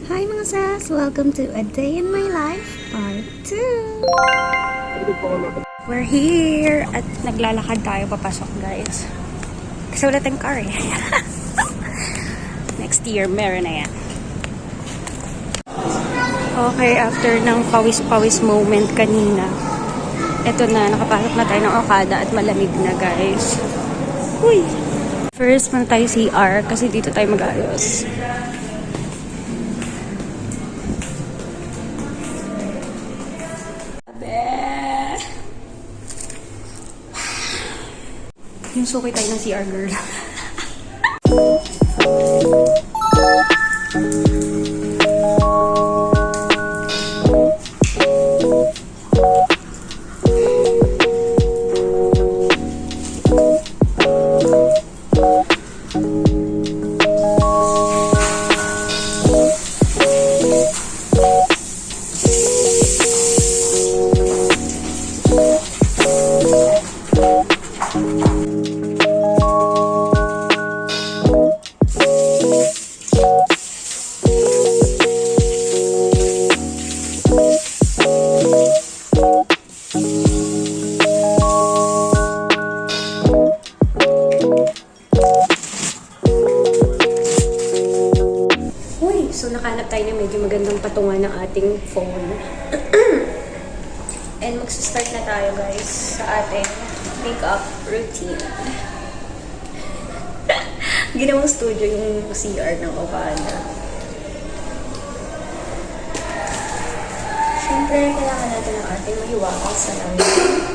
Hi mga sis! Welcome to A Day in My Life Part 2! We're here! At naglalakad tayo papasok guys. Kasi wala tayong car eh. Next year, meron na yan. Okay, after ng pawis-pawis moment kanina, eto na, nakapasok na tayo ng Okada at malamig na guys. Uy! First, muna tayo CR kasi dito tayo mag-ayos. Yung suki tayo ng CR girl. So, nakahanap tayo ng medyo magandang patungan ng ating phone. And magsa-start na tayo guys sa ating makeup routine. Ginawang studio yung CR ng Okada. Siyempre, kailangan natin ng ating mahiwagang salamin.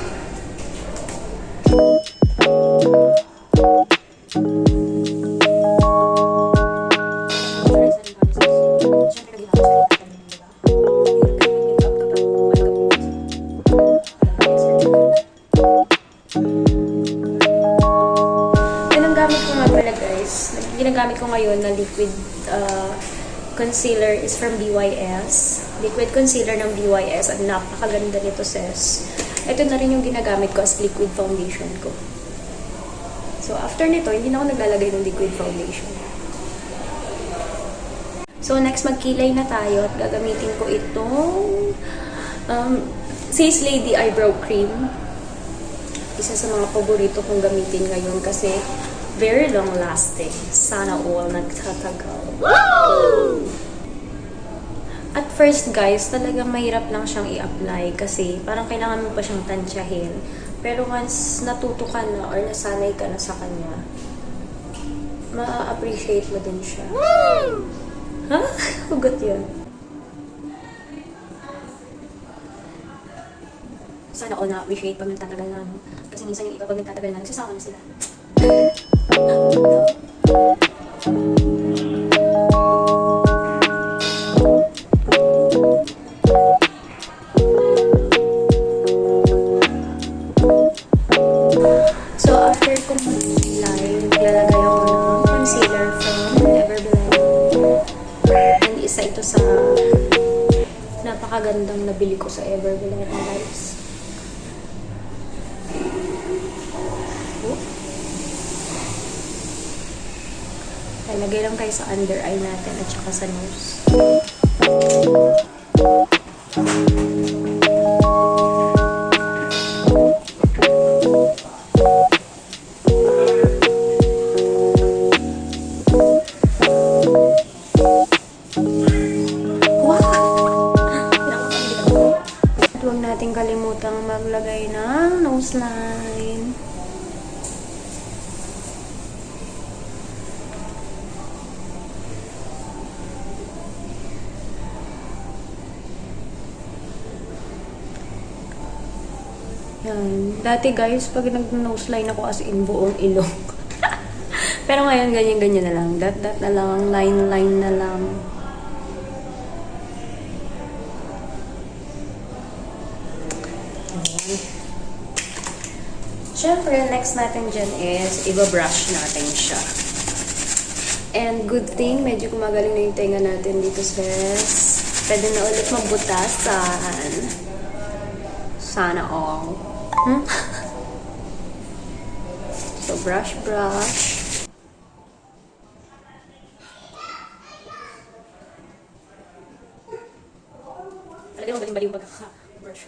Ginagamit ko ngayon na liquid concealer is from BYS. Liquid concealer ng BYS. At napakaganda nito, sis. Ito na rin yung ginagamit ko as liquid foundation ko. So, after nito, hindi na ako naglalagay ng liquid foundation. So, next, magkilay na tayo at gagamitin ko itong Says Lady Eyebrow Cream. Isa sa mga paborito kong gamitin ngayon kasi very long-lasting. Sana all nagtatagal. Woo! At first, guys, talagang mahirap lang siyang i-apply kasi parang kailangan mo pa siyang tansyahin. Pero once natuto ka na or nasanay ka na sa kanya, ma-appreciate mo din siya. Woo! Ha? Hugot yun. Sana all na-appreciate pag nagtatagal na. Kasi minsan yung iba pag nagtatagal na, nagsasama na sila. So, after kong mag-kilay, lalagay ako ng concealer from Everblend. And isa ito sa napakagandang nabili ko sa Everblend, guys. Lagay lang tayo sa under eye natin at saka sa nose. At huwag natin kalimutang maglagay ng nose line. Yan. Dati guys, pag nag-nose line ako as in buong ilong. Pero ngayon, ganyan-ganyan na lang. Dot na lang, line na lang. Yan. Siyempre, next natin dyan is, iba-brush natin siya. And good thing, medyo gumagaling na yung tenga natin dito, sis. Pwede na ulit mabutasan. Sana all. So, brush. Talagang magaling-bali yung pagkaka-brush.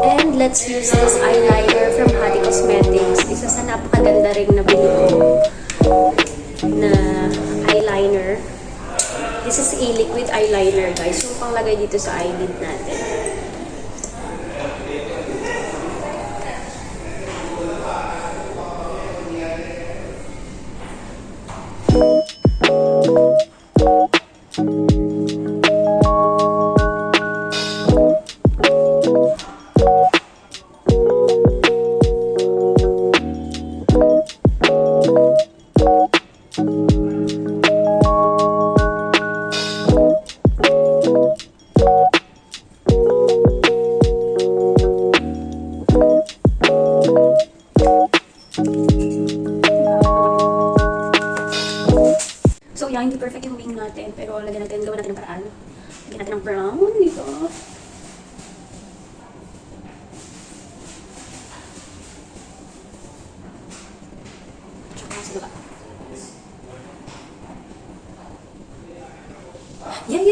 And let's use this eyeliner from Hadi Cosmetics. Isa sa napakaganda rin na bili ko na eyeliner. This is a liquid eyeliner, guys. Yung panglagay dito sa eyelid natin. So, yeah, hindi perfect yung wing natin. Pero lagyan natin, gawa natin ng paraan. Lagyan natin ng brown dito. Tsaka sa baba. Yeah.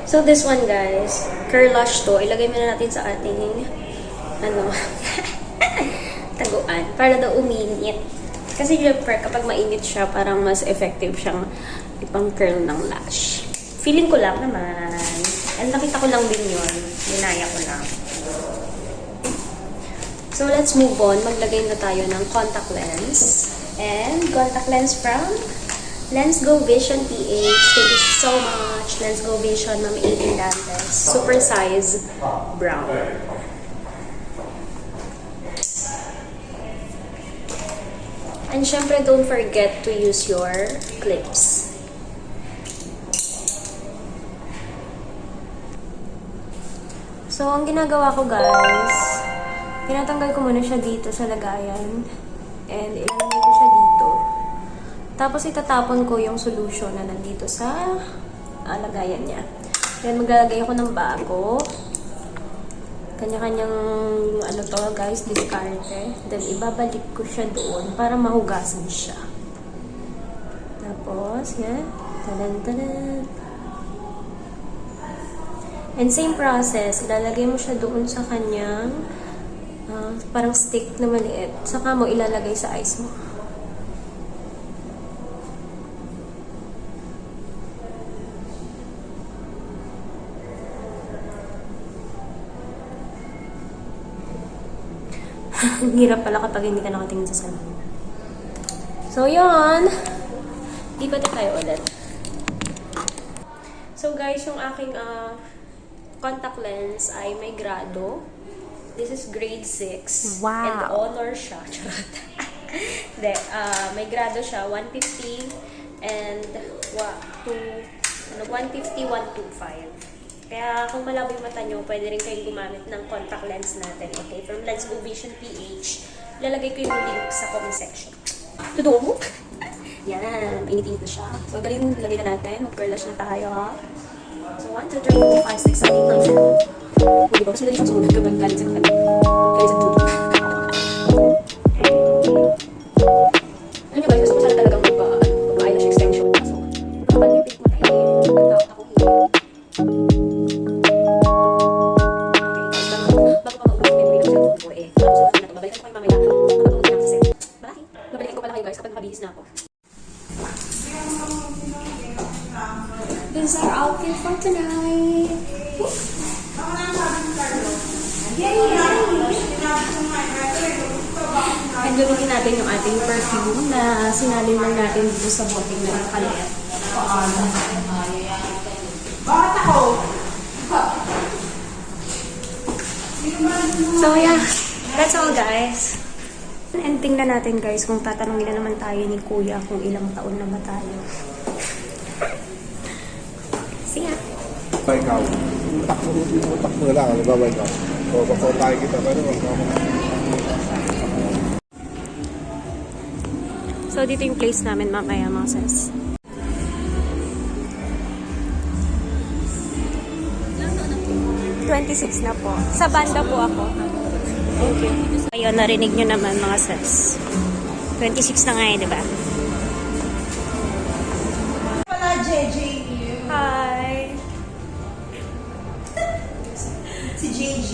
So this one, guys, Curlush to. Ilagay muna natin sa ating taguan para daw uminit. Kasi syempre kapag mainit siya, parang mas effective siyang ipang curl ng lash. Feeling ko lang naman. And nakita ko lang din yun. Ginaya ko lang. So let's move on. Maglagay na tayo ng contact lens. And contact lens from Lens Go Vision PH. Thank you so much. Lens Go Vision, Ma'am Aileen Dantes. Super size brown. And syempre, don't forget to use your clips. So, ang ginagawa ko, guys, tinatanggal ko muna siya dito sa lagayan. And ilalagay ko siya dito. Tapos itatapon ko yung solution na nandito sa lagayan niya. Then maglalagay ako ng bago. Kanya-kanyang guys, diskarte. Then ibabalik ko siya doon para mahugasan siya. Tapos, yan. Tadan-tadan. And same process, ilalagay mo siya doon sa kanyang parang stick na maliit. Saka mo ilalagay sa eyes mo. Hirap pala kapag hindi ka nakatingin sa salamin. So, yun. Lipat tayo ulit. So, guys, yung aking contact lens ay may grado. This is grade 6. Wow. And honor siya. De, may grado siya. 150 and 150, 125. Kaya kung malabo yung mata nyo, pwede rin kayong gumamit ng contact lens natin. Okay? From Lens Go Vision PH. Lalagay ko yung link sa comment section. Tudong! Yan. Mainit-init na siya. So, galing lagay na natin. Mag-curlash na tayo, ha? So, 1, 2, 3, 4, 5, 6, 7, 8, 9, 10. Hindi ba? Kasi dali siyang sumunod kapag galit sa mga galit sa tuto. Alam nyo guys, gusto ko sana talagang mag-eyelash extension. So, kapag yung pick mo tayo, takot ako This is our outfit for tonight. And gamitin natin yung ating perfume na sinalin lang natin dito sa boting na nakaliit. So yeah, that's all guys. And tingnan natin guys kung tatanungin na naman tayo ni Kuya kung ilang taon na ba tayo. Siya. Ikaw. Utak mo lang. Ano ba ba ikaw? O, baka tayo kita pero So, dito yung place namin mamaya mga sis. $26 na po. Sa banda po ako. Thank you. Ayun, narinig nyo naman mga sis. 26 na nga eh, di ba? Wala, JJ. Hi! Si JJ.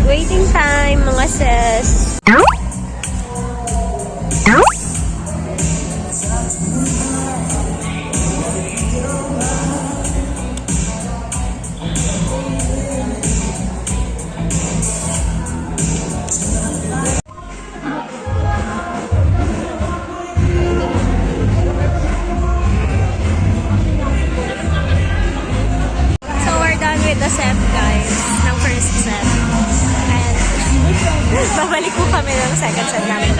Waiting time, mga sis. So, we're done with the set, guys. Ng first set. And, babalik po kami ng second set namin.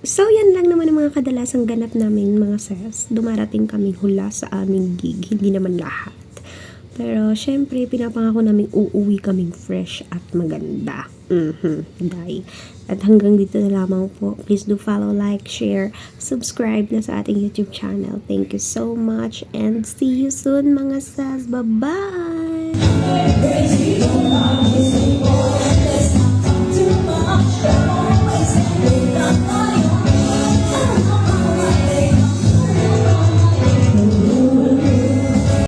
So, yan lang naman ang mga kadalasang ganap namin mga sis. Dumarating kami hula sa aming gig. Hindi naman lahat. Pero, syempre, pinapangako namin uuwi kaming fresh at maganda. Dahil. At hanggang dito na lamang po. Please do follow, like, share, subscribe na sa ating YouTube channel. Thank you so much and see you soon mga sis. Bye-bye!